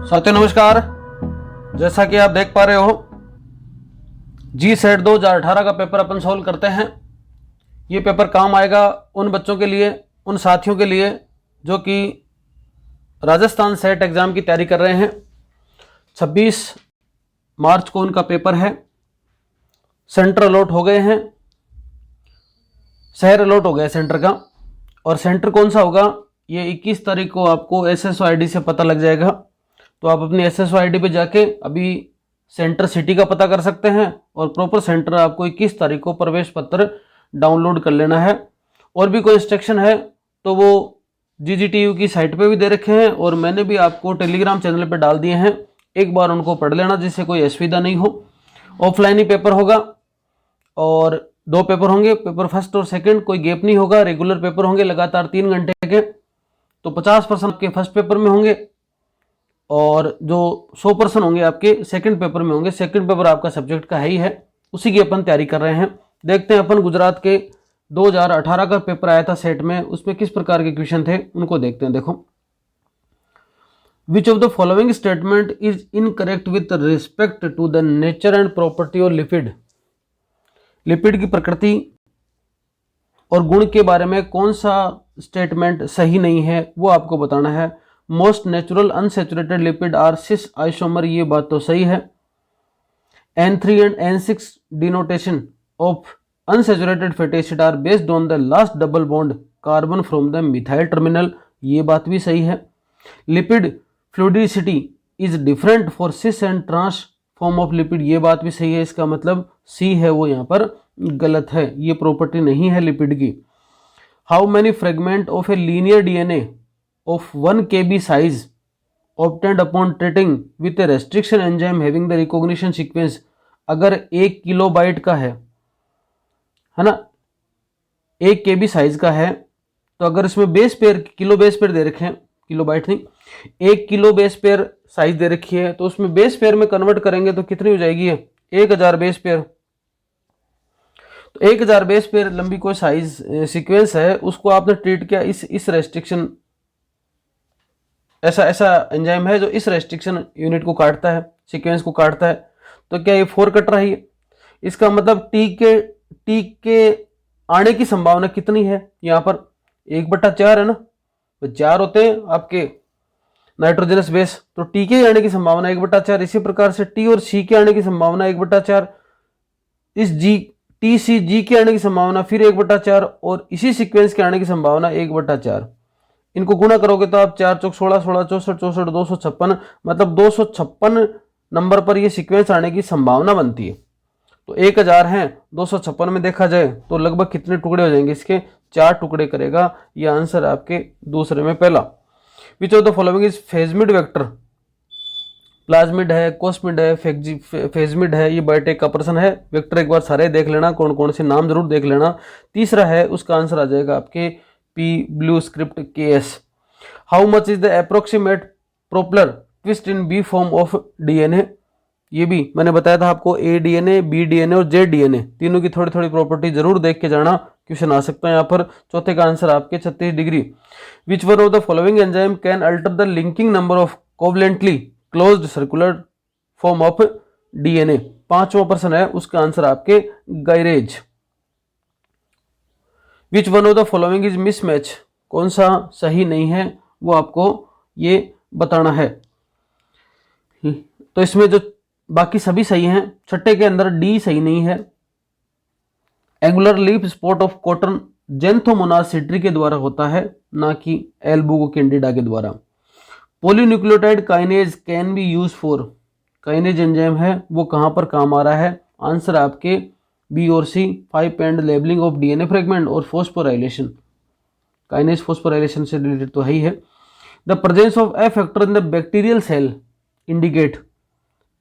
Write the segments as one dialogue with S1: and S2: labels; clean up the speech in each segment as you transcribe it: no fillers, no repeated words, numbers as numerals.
S1: साथियों नमस्कार। जैसा कि आप देख पा रहे हो, जी सेट 2018 का पेपर अपन सॉल्व करते हैं। ये पेपर काम आएगा उन बच्चों के लिए, उन साथियों के लिए जो कि राजस्थान सेट एग्जाम की तैयारी कर रहे हैं। 26 मार्च को उनका पेपर है। सेंटर अलॉट हो गए हैं, शहर अलॉट हो गया सेंटर का। और सेंटर कौन सा होगा ये 21 तारीख को आपको SSO ID से पता लग जाएगा। तो आप अपनी SSO ID पे जाके अभी सेंटर सिटी का पता कर सकते हैं और प्रॉपर सेंटर आपको 21 तारीख को प्रवेश पत्र डाउनलोड कर लेना है। और भी कोई इंस्ट्रक्शन है तो वो GGTU की साइट पे भी दे रखे हैं और मैंने भी आपको टेलीग्राम चैनल पे डाल दिए हैं। एक बार उनको पढ़ लेना जिससे कोई असुविधा नहीं हो। ऑफलाइन ही पेपर होगा और 2 पेपर होंगे, पेपर फर्स्ट और सेकंड, कोई गैप नहीं होगा। रेगुलर पेपर होंगे लगातार 3 घंटे के। तो 50% आपके फर्स्ट पेपर में होंगे और जो 100% होंगे आपके सेकंड पेपर में होंगे। सेकंड पेपर आपका सब्जेक्ट का है ही है, उसी की अपन तैयारी कर रहे हैं। देखते हैं अपन गुजरात के 2018 का पेपर आया था सेट में, उसमें किस प्रकार के क्वेश्चन थे उनको देखते हैं। देखो, which of the following statement is incorrect with respect to the nature and property of lipid. Lipid की प्रकृति और गुण के बारे में कौन सा स्टेटमेंट सही नहीं है वो आपको बताना है। Most natural unsaturated lipid are cis isomer, ये बात तो सही है। N3 and N6 denotation of unsaturated fatty acid are based on the last double bond carbon from the methyl terminal, ये बात भी सही है। Lipid fluidicity is different for cis and trans form of lipid, ये बात भी सही है। इसका मतलब सी है वो यहाँ पर गलत है, ये प्रॉपर्टी नहीं है लिपिड की। How many fragment of a linear DNA of 1 kb size obtained upon treating with a restriction enzyme having the recognition sequence, अगर 1 किलोबाइट का है ना, 1 kb साइज का है, तो अगर इसमें base pair kilo base pair दे रखे हैं, किलोबाइट नहीं, 1 किलो बेस पेयर साइज दे रखी है, तो उसमें बेस पेयर में कन्वर्ट करेंगे तो कितनी हो जाएगी है 1000 बेस पेयर। तो 1000 बेस पेयर लंबी कोई साइज सीक्वेंस है, उसको आपने ट्रीट किया इस रेस्ट्रिक्शन, ऐसा एंजाइम है जो इस रेस्ट्रिक्शन यूनिट को काटता है, सीक्वेंस को काटता है। तो क्या ये 4 कट रही है? इसका मतलब टी के आने की संभावना कितनी है? यहाँ पर 1/4 है ना, तो 4 होते हैं आपके नाइट्रोजनस बेस, तो टी के आने की संभावना 1/4। इसी प्रकार से टी और सी के आने की संभावना 1/4, इस जी के आने की संभावना फिर 1/4 और इसी सीक्वेंस के आने की संभावना 1/4। इनको गुणा करोगे तो आप 4 चौक 16, 16 64, 64, 256, मतलब 256 नंबर पर ये सीक्वेंस आने की संभावना बनती है। तो 1000 हैं, 256 में देखा जाए तो लगभग कितने टुकड़े हो जाएंगे इसके? 4 टुकड़े करेगा। ये आंसर आपके दूसरे में पहला। Which of the following is phagemid vector? Plasmid है, कोस्मिड है, फेजमिड है, ये बायोटेक का प्रश्न है। वेक्टर एक बार सारे देख लेना, कौन कौन से नाम जरूर देख लेना। तीसरा है, उसका आंसर आ जाएगा आपके P blue script KS। How much is the approximate propeller twist in B form of DNA? ये भी मैंने बताया था आपको, A DNA, B DNA और Z DNA तीनों की थोड़ी थोड़ी प्रॉपर्टी जरूर देख के जाना, क्वेश्चन आ सकता है यहाँ पर। चौथे का आंसर आपके 36 degree. Which one of the following enzyme can alter the linking number of covalently closed circular form of DNA? 5वां प्रश्न है, उसका आंसर आपके gyrase. Which one of the following is mismatch? कौन सा सही नहीं है वो आपको ये बताना है। तो इसमें जो बाकी सभी सही हैं, छठे के अंदर D सही नहीं है। Angular leaf spot of cotton Xanthomonas citri के द्वारा होता है, ना कि एल्बुगो कैंडिडा के द्वारा। Polynucleotide kinase can be use for? Kinase enzyme है वो कहां पर काम आ रहा है? आंसर आपके B और C, 5 and labelling of DNA fragment और फॉस्फोराइलेशन। काइनेज फॉस्फोराइलेशन से रिलेटेड तो है ही है। The presence of F factor in the bacterial cell indicate?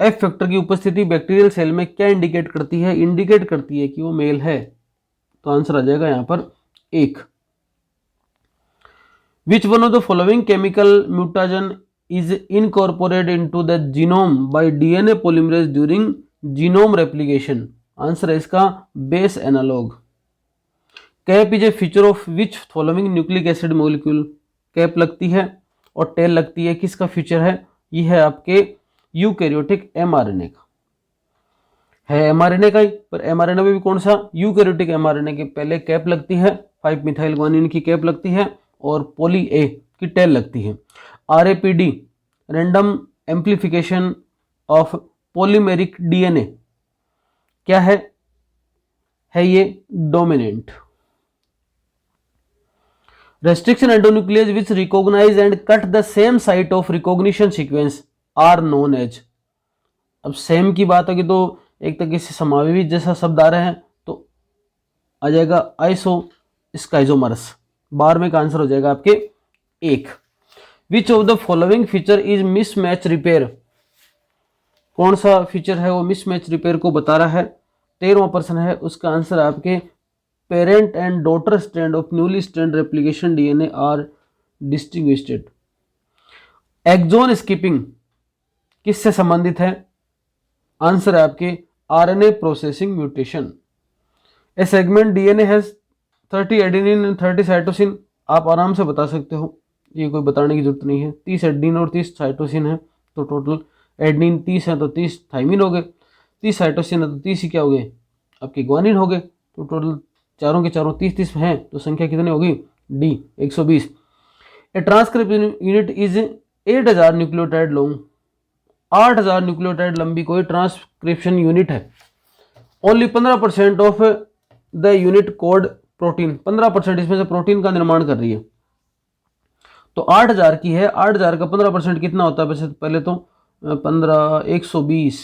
S1: F factor की उपस्थिति बैक्टीरियल सेल में क्या इंडिकेट करती है? इंडिकेट करती है कि वो मेल है। तो आंसर आ जाएगा यहाँ पर 1। Which one of the following chemical mutagen is incorporated into the genome by DNA polymerase during genome replication? Answer है इसका base analogue. Cap is a feature of which following nucleic acid molecule? Cap लगती है और tell लगती है, किसका feature है? ये है आपके यूकैरियोटिक mRNA का, है mRNA का ही, पर mRNA में भी कौन सा, यूकैरियोटिक mRNA की पहले कैप लगती है, 5 मिथाइल ग्वानिन की कैप लगती है और पॉली ए की टेल लगती है। RAPD random amplification of polymeric DNA क्या है ये dominant. Restriction endonuclease which recognise and cut the same site of recognition sequence are known as. अब सेम की बात होगी तो एक तरीके से समावेशी जैसा शब्द आ रहे हैं तो आ जाएगा आइसो स्काइजोमरस, बार में का आंसर हो जाएगा आपके 1। विच of the following feature is mismatch repair, कौन सा फीचर है वो मिसमैच रिपेयर को बता रहा है। 13वां प्रश्न है, उसका आंसर आपके parent and daughter strand of newly strand replication DNA are distinguished. Exon skipping किससे संबंधित है, आंसर है आपके RNA processing mutation. A segment DNA has 30 adenine and 30 cytosine, आप आराम से बता सकते हो, ये कोई बताने की जरूरत नहीं है। 30 एडेनिन और 30 साइटोसिन है तो टोटल एडेनिन 30 है तो 30 थाइमिन हो गए, 30 साइटोसिन है तो 30 ही क्या हो गए आपके ग्वानिन हो गए, तो टोटल चारों के चारों 30 हैं तो संख्या कितनी होगी D 120। A transcription unit is 8000 nucleotide long, 8000 nucleotide लंबी कोई ट्रांसक्रिप्शन यूनिट है। Only 15% of the unit code protein, 15% इसमें से प्रोटीन का निर्माण कर रही है। तो 8000 की है, 8000 का 15% कितना होता है, वैसे पहले तो 15 120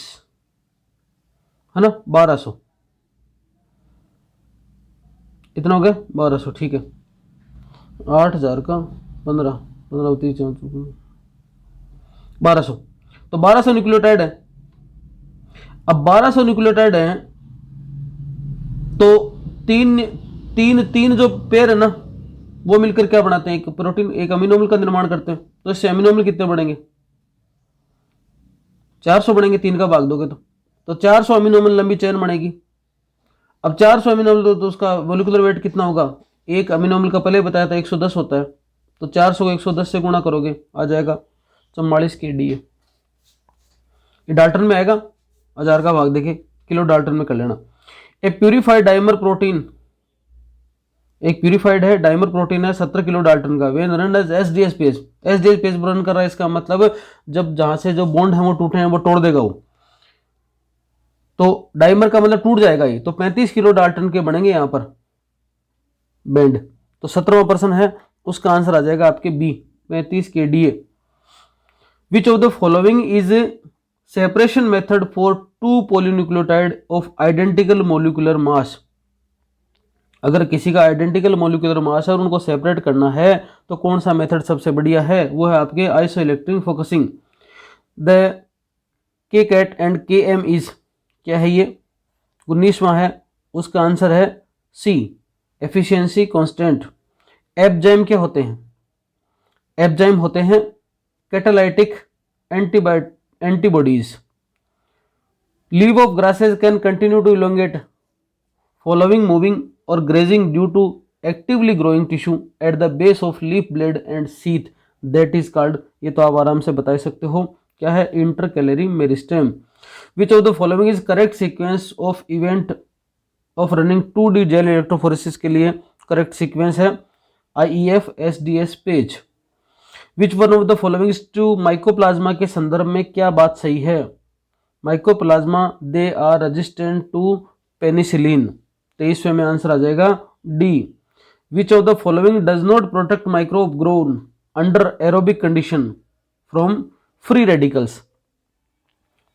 S1: है ना, 1200 इतना हो गया 1200, ठीक है। 8000 का 15 15 30 1200, तो 1200 न्यूक्लियोटाइड है। अब 1200 न्यूक्लियोटाइड है तो तीन जो पेयर है ना वो मिलकर क्या बनाते हैं, एक प्रोटीन, एक अमीनो अम्ल का निर्माण करते हैं। तो इससे अमीनो अम्ल कितने बढ़ेंगे, 400 बढ़ेंगे, 3 का भाग दोगे तो 400 अमीनो अम्ल लंबी चेन बनेगी। अब 400 अमीनो अम्ल तो उसका मोलिकुलर वेट कितना होगा, एक अमीनो अम्ल का पहले बताया था 110 होता है, तो 400 को 110 से गुणा करोगे आ जाएगा 44 kDa। ये डाल्टन में आएगा, 1000 का भाग देखे किलो डाल्टन में कर लेना। ए प्यूरिफाइड डाइमर प्रोटीन, एक प्यूरिफाइड है डाइमर प्रोटीन है 17 किलो डाल्टन का, we run as SDS page, SDS page run कर रहा है, इसका मतलब जब जहां से जो बॉन्ड है वो टूटे हैं वो तोड़ देगा वो, तो डाइमर का मतलब टूट जाएगा ये, तो 35 किलो डाल्टन के बनेंगे यहां पर बेंड। तो 17वां प्रश्न है, उसका आंसर आ जाएगा आपके B 35 kDa। Which of the following is separation method for 2 polynucleotide of identical molecular mass. अगर किसी का आइडेंटिकल मोलिकुलर मास है और उनको सेपरेट करना है तो कौन सा मेथड सबसे बढ़िया है, वो है आपके आइसोइलेक्ट्रिक फोकसिंग। द के कैट एंड के एम इज क्या है ये, 19वां है, उसका आंसर है सी एफिशिएंसी कांस्टेंट। एपजाइम क्या होते हैं, एपजाइम होते हैं catalytic antibodies. Leave of grasses can continue to elongate following moving और grazing due to actively growing tissue at the base of leaf blade and sheath, that is called, ये तो आप आराम से बता सकते हो क्या है, intercalary meristem. Which of the following is correct sequence of event of running 2D gel electrophoresis के लिए करेक्ट सीक्वेंस है IEF SDS page. Which one of the following to mycoplasma के संदर्भ में क्या बात सही है, mycoplasma they are resistant to penicillin, 23वें में आंसर आ जाएगा D. Which of the following does not protect microbe grown under aerobic condition from free radicals,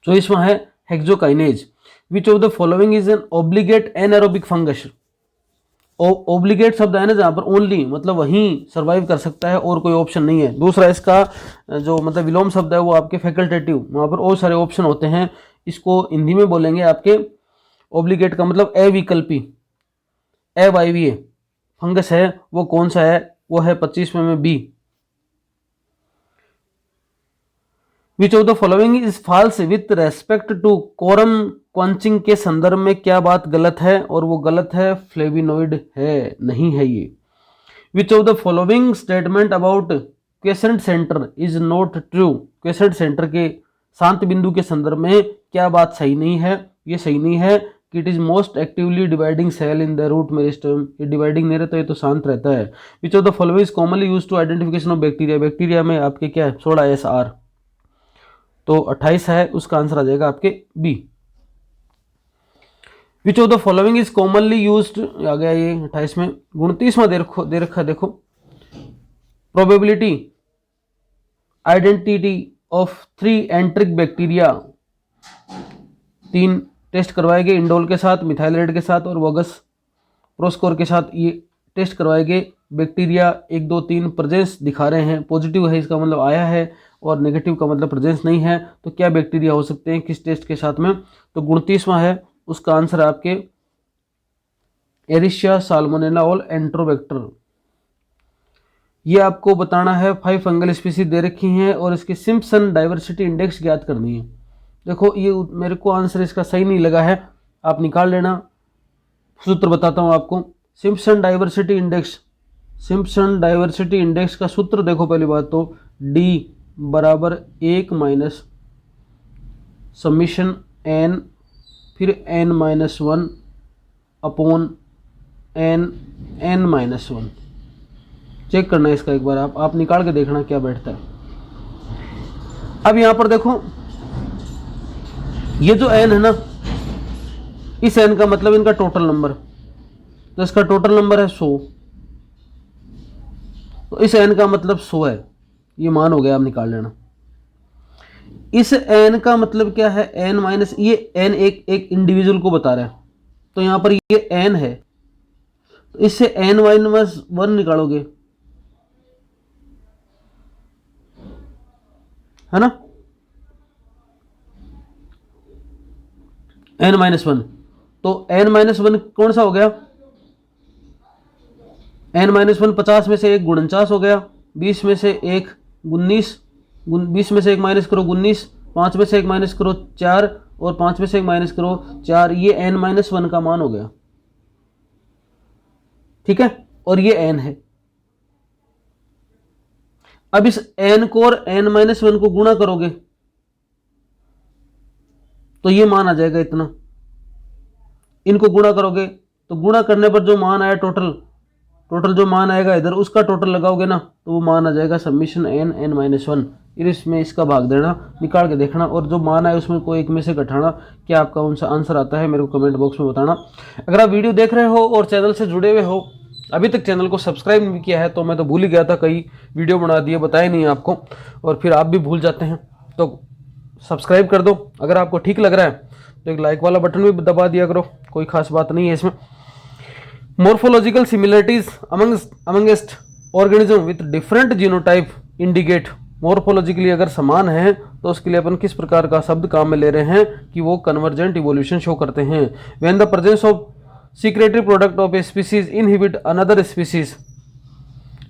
S1: 24वां है hexokinase. Which of the following is an obligate anaerobic fungus, obligate शब्द है ना जहां पर ओनली मतलब वहीं सर्वाइव कर सकता है और कोई ऑप्शन नहीं है। दूसरा इसका जो मतलब विलोम शब्द है वो आपके फैकल्टेटिव, वहां पर और सारे ऑप्शन होते हैं, इसको हिंदी में बोलेंगे आपके ऑब्लिगेट का मतलब अविकल्पी, अवायवीय फंगस है वो कौन सा है, वो है 25वें में B. Which of the following is false with respect to quorum quenching के संदर्भ में क्या बात गलत है, और वो गलत है फ्लेविनोइड है, नहीं है ये। विच of the following statement about quiescent centre is not true, quiescent centre के शांत बिंदु के संदर्भ में क्या बात सही नहीं है? ये सही नहीं है कि it is most actively dividing cell in the root meristem, ये डिवाइडिंग नहीं रहता, ये तो शांत रहता है। Which of the following is commonly used to identification of bacteria, bacteria में आपके क्या है 16SR, तो 28 है, उसका आंसर आ जाएगा आपके B. Which of the following is commonly used, आ गया ये 28 में। 29वां दे रखा देखो, probability identity of 3 enteric bacteria, 3 test करवाए गए, इंडोल के साथ, मिथाइल रेड के साथ और वोगस प्रोस्कोर के साथ। ये टेस्ट करवाए गए बैक्टीरिया 1 2 3 प्रेजेंस दिखा रहे हैं, पॉजिटिव है इसका मतलब आया है, और नेगेटिव का मतलब प्रेजेंस नहीं है। तो क्या बैक्टीरिया हो सकते हैं किस टेस्ट के साथ में? तो 29वां है, उसका आंसर है आपके एरिशिया साल्मोनेला और एंट्रोबैक्टर। ये आपको बताना है 5 फंगल स्पीसीज दे रखी हैं और इसकी सिम्पसन डाइवर्सिटी इंडेक्स ज्ञात करनी है। देखो ये मेरे को आंसर इसका सही नहीं लगा है, आप निकाल लेना, सूत्र बताता हूँ आपको। Simpson diversity index, Simpson diversity index का सूत्र देखो, पहली बात तो D बराबर 1 माइनस समीशन n फिर n-1 अपॉन n-1। चेक करना है इसका एक बार, आप निकाल के देखना क्या बैठता है। अब यहां पर देखो ये जो n है ना, इस n का मतलब इनका टोटल नंबर, तो इसका टोटल नंबर है 100, तो इस n का मतलब 100 है, ये मान हो गया, आप निकाल लेना। इस n का मतलब क्या है, n माइनस, ये n एक इंडिविजुअल को बता रहा है, तो यहां पर ये n है, तो इससे n-1 निकालोगे, है ना, n-1, तो n-1 कौन सा हो गया, n-1 50 में से 1 49 हो गया, 20 में से 1 19, 20 में से 1 माइनस करो 19, 5 में से 1 माइनस करो 4 और 5 में से 1 माइनस करो 4, ये n-1 का मान हो गया, ठीक है, और ये n है। अब इस n को और n-1 को गुणा करोगे तो ये मान आ जाएगा इतना, इनको गुणा करोगे तो गुणा करने पर जो मान आया टोटल जो मान आएगा इधर, उसका टोटल लगाओगे ना तो वो मान आ जाएगा समीशन n-1। फिर इसमें इसका भाग देना, निकाल के देखना, और जो मान आए उसमें कोई एक में से घटाना, क्या आपका उनसा आंसर आता है मेरे को कमेंट बॉक्स में बताना। अगर आप वीडियो देख रहे हो और चैनल से जुड़े हुए हो, अभी तक चैनल को सब्सक्राइब नहीं किया है, तो मैं तो भूल ही गया था, कई वीडियो बना दिए बताए नहीं आपको, और फिर आप भी भूल जाते हैं, तो सब्सक्राइब कर दो। अगर आपको ठीक लग रहा है तो एक लाइक वाला बटन भी दबा दिया करो, कोई खास बात नहीं है इसमें। Morphological similarities amongst organism with different genotype indicate, morphologically अगर समान है तो उसके लिए अपन किस प्रकार का शब्द काम में ले रहे हैं कि वो कन्वर्जेंट इवोल्यूशन शो करते हैं। When the presence of secretory product of a species inhibit another species,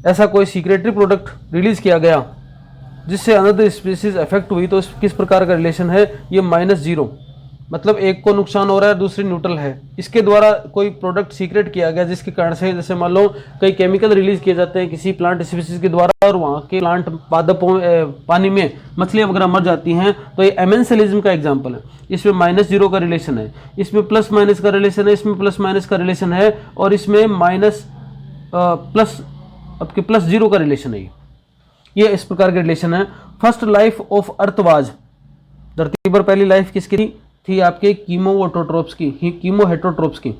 S1: ऐसा कोई सीक्रेटरी प्रोडक्ट रिलीज किया गया जिससे अनदर स्पीसीज अफेक्ट हुई, तो किस प्रकार का रिलेशन है, ये -0, मतलब एक को नुकसान हो रहा है दूसरी न्यूट्रल है, इसके द्वारा कोई प्रोडक्ट सीक्रेट किया गया जिसके कारण से, जैसे मान लो कई केमिकल रिलीज किए जाते हैं किसी प्लांट स्पीसीज के द्वारा और वहाँ के प्लांट पादपों पानी में मछलियाँ वगैरह मर जाती हैं, तो ये एमेंसेलिज्म का एग्जाम्पल है। इसमें -0 का रिलेशन है, इसमें +- का रिलेशन है, इसमें +- का रिलेशन है, और इसमें +0 का रिलेशन है। ये इस प्रकार के रिलेशन है। First life of earth was, धरती पर पहली लाइफ किसकी थी आपके कीमोहेटरोट्रोप्स की।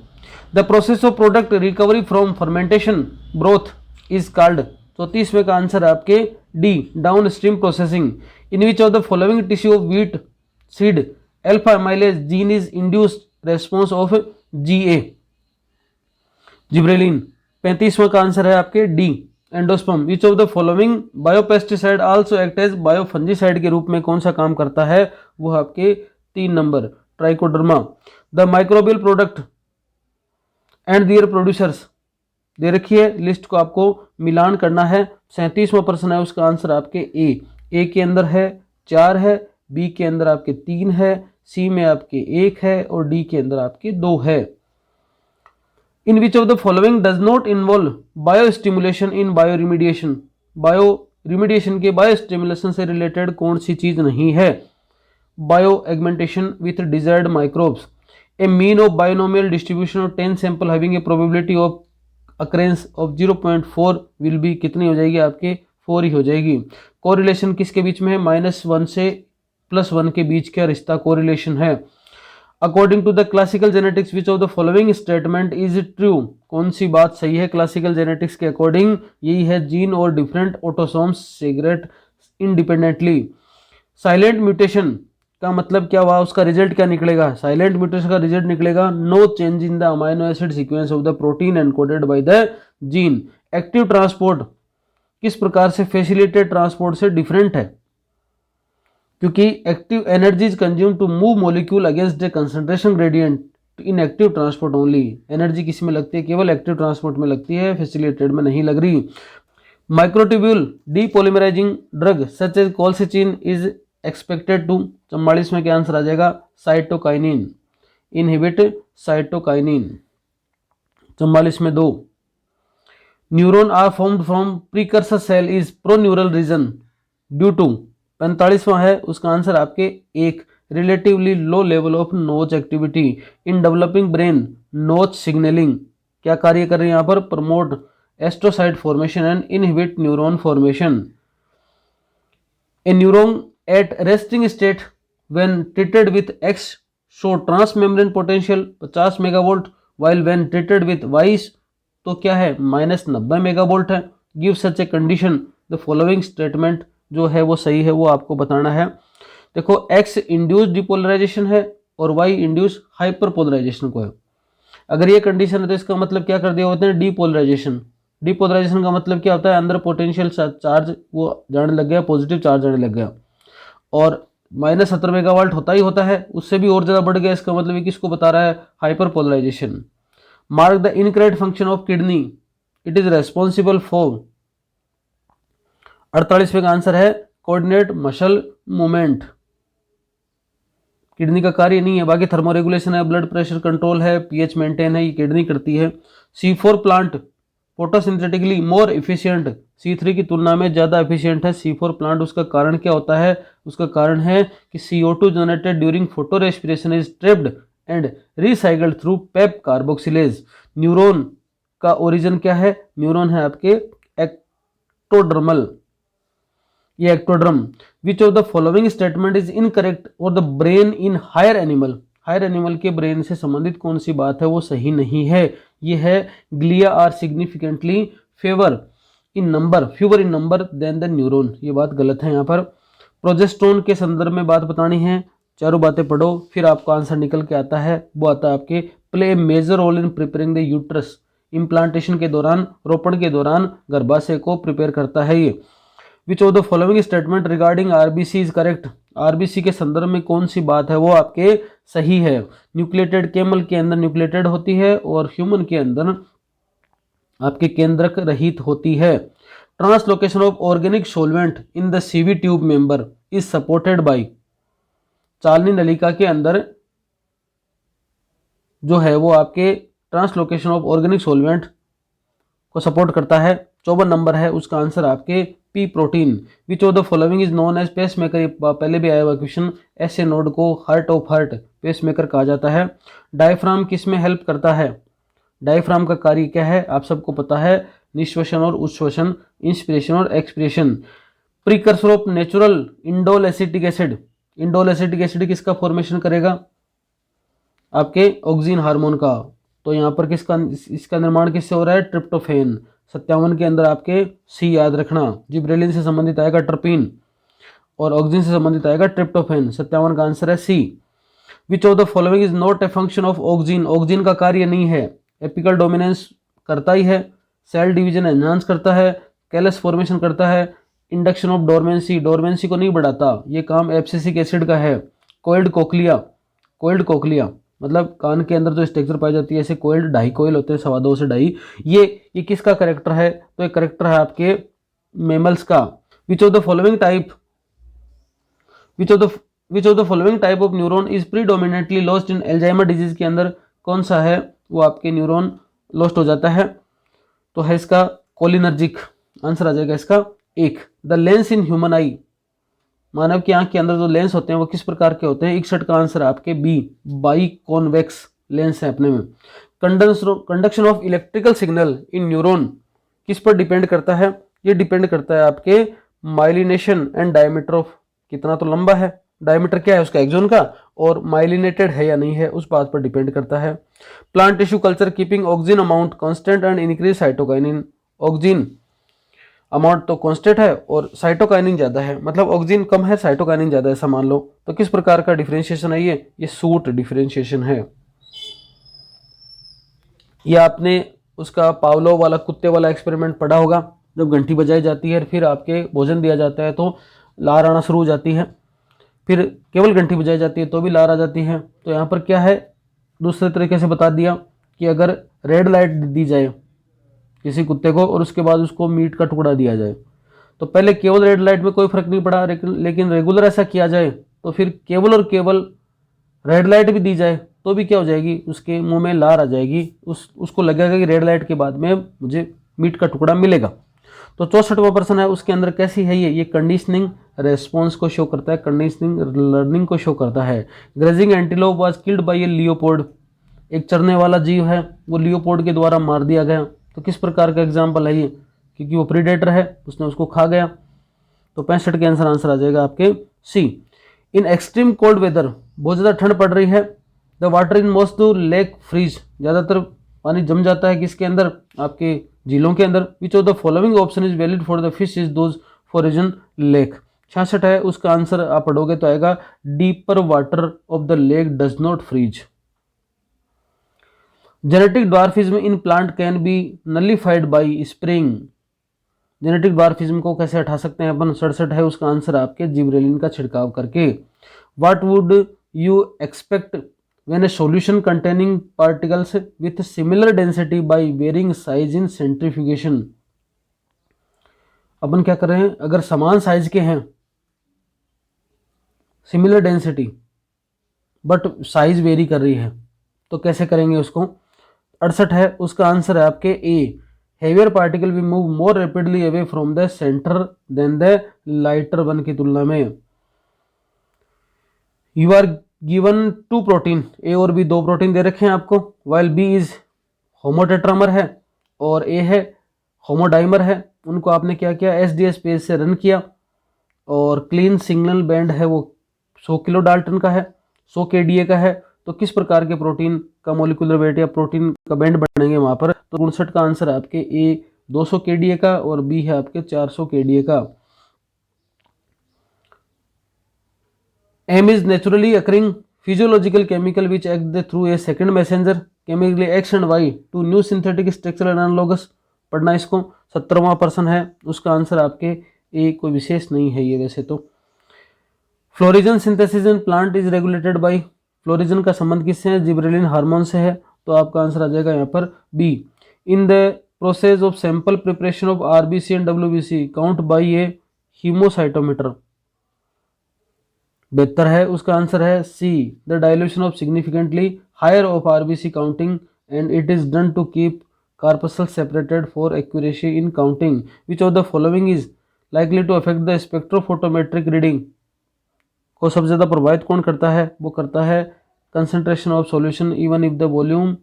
S1: The process of product recovery from fermentation broth is called, 34वें का आंसर है आपके D, downstream processing. In which of the following tissue of wheat seed alpha amylase gene is induced response of GA, gibberellin. 35वां का answer है आपके D, endosperm. Which of the following biopesticide also act as बायोफंजीसाइड के रूप में कौन सा काम करता है, वो आपके 3 number, Trichoderma. The microbial product and their producers दे रखी है, लिस्ट को आपको मिलान करना है। 37वां प्रश्न है, उसका आंसर आपके ए के अंदर है 4 है, बी के अंदर आपके 3 है, सी में आपके 1 है और डी के अंदर आपके 2 है। In which of the following does not involve biostimulation in bioremediation, bioremediation के बायो स्टिमुलेशन से रिलेटेड कौन सी चीज नहीं है? Bioaugmentation with desired microbes. A mean of binomial distribution of 10 sample having a probability of occurrence of 0.4 will be कितनी हो जाएगी आपके? 4 ही हो जाएगी। कोरिलेशन किसके बीच में है? -1 से +1 के बीच का रिश्ता कोरिलेशन है। According to the classical genetics which of the following statement is true? कौन सी बात सही है क्लासिकल जेनेटिक्स के अकॉर्डिंग? यही है, जीन और different autosomes segregate independently. Silent mutation का मतलब क्या हुआ? उसका रिजल्ट क्या निकलेगा? साइलेंट म्यूटेशन का रिजल्ट निकलेगा no change in the amino acid sequence of the protein encoded by the gene. Active transport किस प्रकार से फैसिलिटेटेड ट्रांसपोर्ट से डिफरेंट है? क्योंकि active energy is consume to move molecule against the concentration gradient in active transport only. Energy किस में लगती है? केवल एक्टिव ट्रांसपोर्ट में लगती है, फैसिलिटेटेड में नहीं लग रही। Microtubule depolymerizing drug such as colchicine is expected to. 44 में क्या आंसर आ जाएगा? साइटोकाइनिन। Inhibit cytokinin. 44 में 2। Neuron are formed from precursor cell is proneural region due to. 45वां है उसका आंसर आपके 1 relatively low level of notch activity in developing brain. Notch signalling क्या कार्य कर रही है यहाँ पर? Promote astrocyte formation and inhibit neuron formation. A neuron at resting state when treated with X show transmembrane potential 50 megavolt while when treated with Y तो क्या है? -90 मेगावोल्ट है। Give such a condition the following statement जो है वो सही है, वो आपको बताना है। देखो, एक्स इंड्यूस डिपोलराइजेशन है और वाई इंड्यूस हाइपरपोलराइजेशन को है। अगर ये कंडीशन है तो इसका मतलब क्या कर दिया होते हैं? डीपोलराइजेशन। डीपोलराइजेशन का मतलब क्या होता है? अंदर पोटेंशियल चार्ज वो जाने लग गया, पॉजिटिव चार्ज जाने लग गया, और -70 मेगावाट होता ही होता है, उससे भी और ज़्यादा बढ़ गया। इसका मतलब ये किसको बता रहा है? Hyperpolarization. Mark the incorrect function of kidney, it is responsible for. 48वें का आंसर है कोऑर्डिनेट मसल मूवमेंट। किडनी का कार्य नहीं है, बाकी थर्मोरेगुलेशन है, ब्लड प्रेशर कंट्रोल है, पीएच मेंटेन है, ये किडनी करती है। C4 plant photosynthetically more efficient, C3 की तुलना में ज़्यादा एफिशिएंट है C4 प्लांट। उसका कारण क्या होता है? उसका कारण है कि CO2 generated during photorespiration is trapped and recycled through PEP carboxylase. Neuron का ओरिजिन क्या है? न्यूरॉन है आपके एक्टोडर्मल, ये ectoderm. Which of the following statement is incorrect और the brain in higher animal. Higher animal के brain से संबंधित कौन सी बात है वो सही नहीं है? ये है glia are significantly fewer in number than the neuron. ये बात गलत है यहाँ पर। प्रोजेस्टेरोन के संदर्भ में बात बतानी है, चारों बातें पढ़ो फिर आपका आंसर निकल के आता है। वो आता है आपके play major role in preparing the uterus. Implantation के दौरान, रोपण के दौरान गर्भाशय को प्रिपेयर करता है ये। विच of the following statement regarding RBC is correct. RBC के संदर्भ में कौन सी बात है वो आपके सही है? न्यूक्लिएटेड कैमल के अंदर न्यूक्लिएटेड होती है और ह्यूमन के अंदर आपके केंद्रक रहित होती है। Translocation of organic solvent in the sieve tube member is supported by. चालनी नलिका के अंदर जो है वो आपके ट्रांसलोकेशन ऑफ ऑर्गेनिक सोलवेंट को सपोर्ट करता है। 54 नंबर है उसका आंसर आपके P protein. Which of the following is known as pacemaker. ये पहले भी आया हुआ क्वेश्चन। ऐसे नोड को heart of heart pacemaker कहा जाता है। डायफ्राम किस में हेल्प करता है? डायफ्राम का कार्य क्या है आप सबको पता है? निश्वसन और उच्छ्वसन, इंस्पिरेशन और expiration. Precursor of natural indole acetic acid. Indole acetic acid किसका फॉर्मेशन करेगा? आपके ऑक्सीजन हार्मोन का। तो यहाँ पर किसका, इसका निर्माण किससे हो रहा है? ट्रिप्टोफेन। 57 के अंदर आपके सी याद रखना। जिब्रेलिन से संबंधित आएगा ट्रपीन और ऑक्सीजन से संबंधित आएगा ट्रिप्टोफेन। 57 का आंसर है C. Which of the following is not a function of oxygen. Oxygen का कार्य नहीं है। एपिकल डोमिनेंस करता ही है, सेल डिवीजन एनहांस करता है, कैलस फॉर्मेशन करता है, इंडक्शन ऑफ डोरमेंसी, डोरमेंसी को नहीं बढ़ाता, ये काम एब्सिसिक एसिड का है। कोइल्ड कोक्लिया, कोइल्ड कोक्लिया मतलब कान के अंदर जो स्ट्रक्चर पाई जाती है, ऐसे कोइल्ड ढाई कोइल होते हैं, 2.25 से ढाई। ये किसका करेक्टर है? तो ये करेक्टर है आपके मेमल्स का। विच of the following type of neuron is predominantly lost in Alzheimer disease के अंदर कौन सा है वो आपके न्यूरॉन लॉस्ट हो जाता है? तो है इसका कोलिनर्जिक। आंसर आ जाएगा इसका 1 the lens in human eye, मानव की आंख के अंदर जो लेंस होते हैं वो किस प्रकार के होते हैं? 61 का आंसर आपके बी, बाई कॉन्वेक्स लेंस है अपने में। Conduction of electrical signal in neuron किस पर डिपेंड करता है? ये डिपेंड करता है आपके माइलिनेशन एंड डायमीटर ऑफ, कितना तो लंबा है, डायमीटर क्या है उसका एक्सॉन का, और माइलिनेटेड है या नहीं है उस बात पर डिपेंड करता है। Plant tissue culture keeping oxygen amount constant and increase cytokinin, oxygen amount तो कांस्टेंट है और साइटोकाइनिन ज्यादा है, मतलब ऑक्सीजन कम है साइटोकाइनिन ज्यादा है, ऐसा मान लो। तो किस प्रकार का डिफरेंशिएशन है ये सूट डिफरेंशिएशन है। ये आपने उसका पावलो वाला कुत्ते वाला एक्सपेरिमेंट पढ़ा होगा, जब घंटी बजाई जाती है फिर आपके भोजन दिया जाता है तो लार आना शुरू हो जाती है, फिर केवल घंटी बजाई जाती है तो भी लार आ जाती है। तो यहाँ पर क्या है, दूसरे तरीके से बता दिया कि अगर रेड लाइट दी जाए किसी कुत्ते को और उसके बाद उसको मीट का टुकड़ा दिया जाए, तो पहले केवल रेड लाइट में कोई फर्क नहीं पड़ा, लेकिन रेगुलर ऐसा किया जाए तो फिर केवल और केवल रेड लाइट भी दी जाए तो भी क्या हो जाएगी, उसके मुंह में लार आ जाएगी, उसको लगेगा कि रेड लाइट के बाद में मुझे मीट का टुकड़ा मिलेगा। तो 64वां प्रश्न है उसके अंदर कैसी है ये कंडीशनिंग रेस्पॉन्स को शो करता है, कंडीशनिंग लर्निंग को शो करता है। Grazing antelope was killed by a leopard, एक चरने वाला जीव है वो लियोपोर्ड के द्वारा मार दिया गया। तो किस प्रकार का एग्जाम्पल है ये, क्योंकि वो प्रीडेटर है उसने उसको खा गया। तो 65 के आंसर आ जाएगा आपके C. In extreme cold weather, बहुत ज़्यादा ठंड पड़ रही है, the water in most lake freeze, ज़्यादातर पानी जम जाता है किसके अंदर, आपके झीलों के अंदर। Which of the following option is valid for the fish is those for region lake. 66 है उसका आंसर आप पढ़ोगे तो आएगा deeper water of the lake does not freeze. Genetic dwarfism in plant can be nullified by spraying, genetic dwarfism को कैसे हटा सकते हैं अपन? 67 है उसका आंसर आपके जिब्रेलिन का छिड़काव करके। What would you expect when a solution containing particles with similar density by varying size in centrifugation. अपन क्या कर रहे हैं, अगर समान साइज के हैं, similar density but size vary कर रही है, तो कैसे करेंगे उसको? 68 है उसका आंसर है आपके ए, हेवियर पार्टिकल भी move more rapidly away from the centre than the lighter one की तुलना में। You are given 2 protein, A और बी 2 प्रोटीन दे रखे हैं आपको, वाइल बी इज होमोटेट्रामर है और ए है होमोडाइमर है। उनको आपने क्या किया, एसडीएस पेज से रन किया और क्लीन सिग्नल बैंड है वो 100 किलो डाल्टन का है, 100 केडीए का है। तो किस प्रकार के प्रोटीन का मोलिकुलर वेट या प्रोटीन का बैंड बनेंगे वहां पर? तो 59 का आंसर है आपके ए 200 केडीए का और बी है आपके 400 केडीए का। M is naturally occurring physiological chemical which act through a second messenger chemically X and Y two new synthetic structural analogues. पढ़ना इसको। 17वां प्रश्न है उसका आंसर आपके ए, कोई विशेष नहीं है ये वैसे तो। Florigen synthesis in plant is regulated by, florigen का संबंध किससे है? जिब्रेलिन हार्मोन से है। तो आपका आंसर आ जाएगा यहाँ पर B. In the process of sample preparation of RBC and WBC count by a haemocytometer. बेहतर है उसका आंसर है C, the dilution of significantly higher of RBC counting and it is done to keep corpuscle separated for accuracy in counting. Which of the following is likely to affect the spectrophotometric reading. को सबसे ज्यादा प्रभावित कौन करता है? वो करता है concentration of solution even if the volume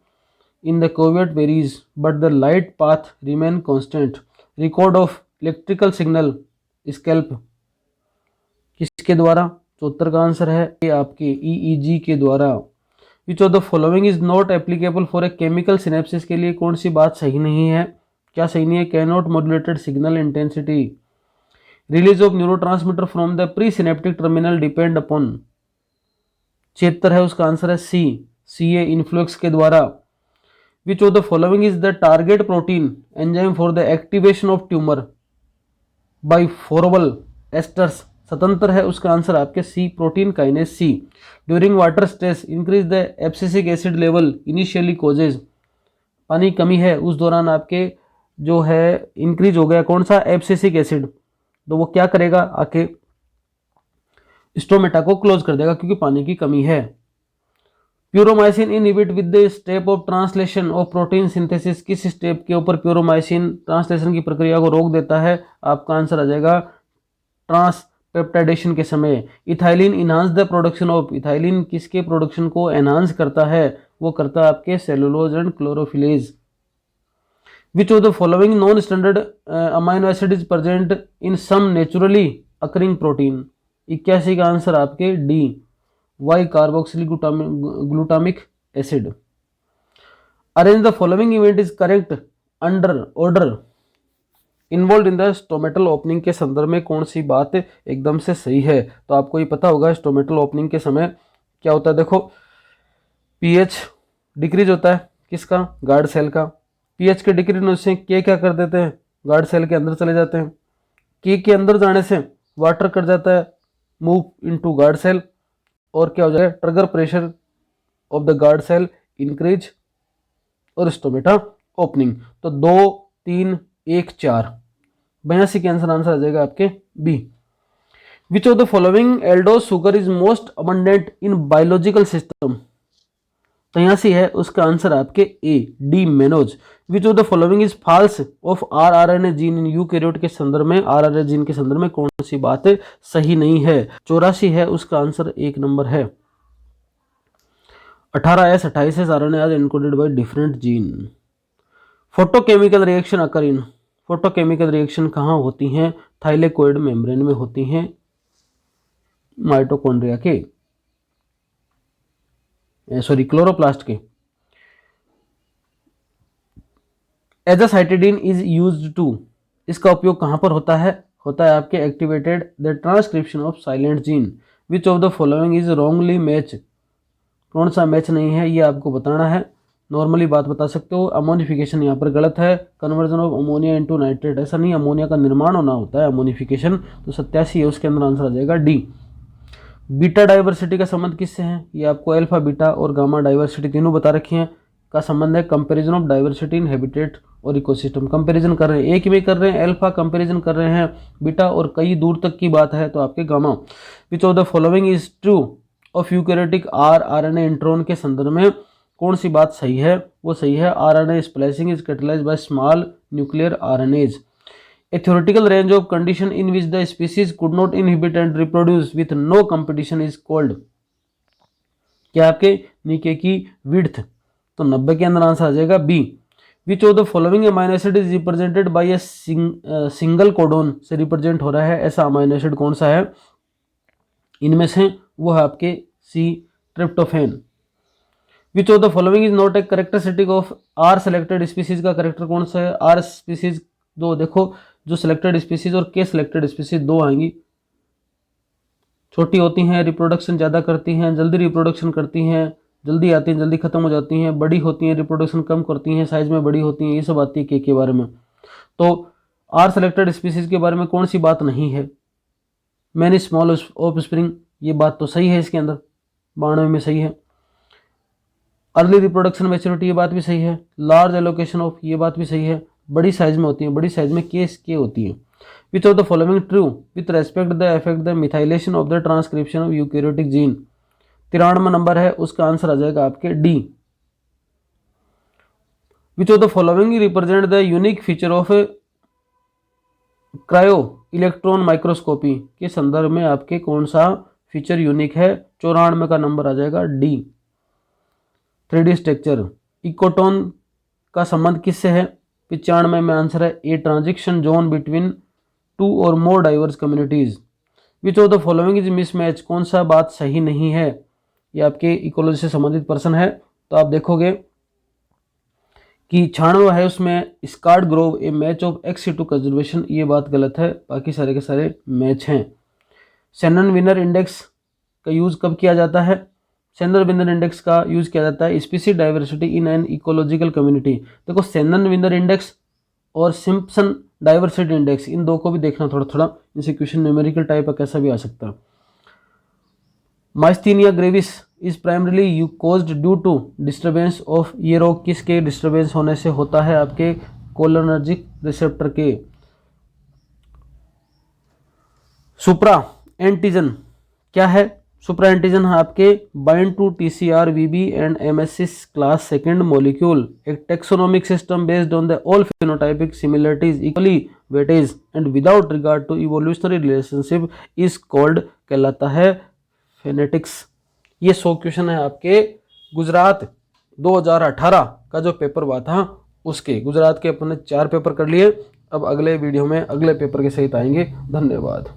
S1: in the cuvette varies but the light path remain constant. Record of electrical signal scalp किसके द्वारा? 74 का आंसर है ये आपके ईईजी के द्वारा। Which of the following is not applicable for a chemical synapses, के लिए कौन सी बात सही नहीं है? क्या सही नहीं है? Can not modulated signal intensity. Release of neurotransmitter from the pre synaptic terminal depend upon. 76 है उसका आंसर है सी, सीए इन्फ्लुएक्स के द्वारा। Which of the following is the target protein enzyme for the activation of tumour by phorbol esters. 77 है उसका answer आपके C, protein kinase C. During water stress increase the abscisic acid level initially causes. पानी कमी है उस दौरान आपके जो है इंक्रीज हो गया कौन सा? Abscisic acid. तो वो क्या करेगा, आके स्टोमेटा को क्लोज कर देगा क्योंकि पानी की कमी है। Puromycin inhibit with the step of translation of protein synthesis, किस स्टेप के ऊपर प्यूरोमाइसिन ट्रांसलेशन की प्रक्रिया को रोक देता है? आपका आंसर आ जाएगा ट्रांसपेप्टाइडेशन के समय। Ethylene enhance the production of, ethylene किसके प्रोडक्शन को एनहांस करता है, वो करता है आपके cellulose and chlorophyllase. Which of the following non standard amino acid is present in some naturally occurring protein. 81 का आंसर आपके D, Y carboxyl glutamic acid. Arrange the following event is correct under order involve in the stomatal opening के संदर्भ में कौन सी बात एकदम से सही है। तो आपको ये पता होगा स्टोमेटल ओपनिंग के समय क्या होता है। देखो पीएच डिक्रीज होता है किसका, गार्ड सेल का। पीएच के डिक्रीज होने से के क्या कर देते हैं, गार्ड सेल के अंदर चले जाते हैं। के अंदर जाने से वाटर कर जाता है मूव इनटू गार्ड सेल, और क्या हो जाएगा, turgor pressure of the guard cell increase और स्टोमेटा ओपनिंग। तो 2, 3, 1, 4, 82 के आंसर आ जाएगा आपके B. Which of the following aldose sugar is most abundant in biological system. 83 है उसका आंसर आपके A, D mannose. Which of the following is false of rRNA gene in eukaryote के संदर्भ में, आरआरएनए जीन के संदर्भ में कौन सी बात सही नहीं है। 84 है उसका आंसर 1 नंबर है। 18S 28S RNA are encoded by different gene. Photochemical reaction occur in, photochemical reaction कहाँ होती हैं, थाइलेकोइड मेम्ब्रेन में होती हैं माइटोकॉन्ड्रिया के, सॉरी क्लोरोप्लास्ट के। एजासाइटिडीन इज यूज्ड टू, इसका उपयोग कहाँ पर होता है आपके activated the transcription of silent gene. Which of the following is wrongly match, कौन सा मैच नहीं है ये आपको बताना है। नॉर्मली बात बता सकते हो। अमोनिफिकेशन यहाँ पर गलत है, conversion of ammonia into nitrate, ऐसा नहीं, अमोनिया का निर्माण होना होता है अमोनिफिकेशन। तो 87 है उसके अंदर आंसर आ जाएगा डी। बीटा डाइवर्सिटी का संबंध किससे है, ये आपको अल्फा बीटा और गामा डाइवर्सिटी तीनों बता रखी हैं का संबंध है। Comparison of diversity in habitat और इकोसिस्टम, कंपैरिजन कर रहे हैं, एक में कर रहे हैं अल्फा कंपैरिजन कर रहे हैं बीटा, और कई दूर तक की बात है तो आपके gamma. Which of the following is true of eukaryotic RNA intron के संदर्भ में कौन सी बात सही है, वो सही है RNA splicing is catalysed by small nuclear RNase. A theoretical range of condition in which the species could not inhibit and reproduce with no competition is called, क्या आपके नीचे की विड्थ। तो 90 के अंदर आंसर आ जाएगा B. Which of the following amino acid is represented by a single codon से रिप्रेजेंट हो रहा है, ऐसा अमाइनो एसिड कौन सा है इनमें से, वो है आपके C, tryptophan. Which of the following is not a characteristic of R selected species, का करेक्टर कौन सा है, आर स्पीसीज दो, देखो जो सिलेक्टेड स्पीसीज और के सिलेक्टेड स्पीसीज दो आएंगी, छोटी होती हैं, रिप्रोडक्शन ज़्यादा करती हैं, जल्दी रिप्रोडक्शन करती हैं, जल्दी आती हैं, जल्दी खत्म हो जाती हैं, बड़ी होती हैं, रिप्रोडक्शन कम करती हैं, साइज में बड़ी होती हैं, ये सब आती है के बारे में। तो आर सेलेक्टेड स्पीसीज के बारे में कौन सी बात नहीं है, मैनी स्मॉल ऑफ स्प्रिंग, ये बात तो सही है इसके अंदर, 92 में सही है। अर्ली रिप्रोडक्शन मैच्योरिटी, ये बात भी सही है। लार्ज एलोकेशन ऑफ, ये बात भी सही है, बड़ी साइज में होती है, बड़ी साइज में के होती है। Which of the following true with respect the effect the methylation of the transcription of eukaryotic gene. 93 number है उसका आंसर आ जाएगा आपके D. Which of the following represent the unique feature of cryo electron microscopy के संदर्भ में आपके कौन सा फीचर यूनिक है, 94 का नंबर आ जाएगा डी। 3D स्ट्रक्चर, इकोटोन का संबंध किससे है, 95 में आंसर है ए, ट्रांजिशन जोन बिटवीन टू और more diverse communities. Which of the following is mismatch, कौन सा बात सही नहीं है, ये आपके इकोलॉजी से संबंधित पर्सन है। तो आप देखोगे कि 96 है उसमें scarred grove a match of X to conservation, ये बात गलत है, बाकी सारे के सारे मैच हैं। शेनन विनर इंडेक्स का यूज कब किया जाता है, शेनन विनर इंडेक्स का यूज किया जाता है species diversity in an ecological community. देखो शेनन विनर इंडेक्स और सिम्पसन डाइवर्सिटी इंडेक्स, इन दो को भी देखना थोड़ा थोड़ा, इनसे क्वेश्चन न्यूमेरिकल टाइप का कैसा भी आ सकता है। Myasthenia gravis is primarily you caused due to disturbance of, ये रोग किसके डिस्टर्बेंस होने से होता है, आपके कोलिनर्जिक रिसेप्टर के। सुप्रा एंटीजन क्या है, सुपर एंटीजन है आपके bind to TCR VB and MSC class second molecule, एक taxonomic system based on the all phenotypic similarities equally weightage and without regard to evolutionary relationship is called कहलाता है phonetics. ये 100 question है आपके गुजरात 2018 का जो पेपर हुआ था उसके। गुजरात के अपने 4 पेपर कर लिए। अब अगले वीडियो में अगले पेपर के सहित आएंगे। धन्यवाद।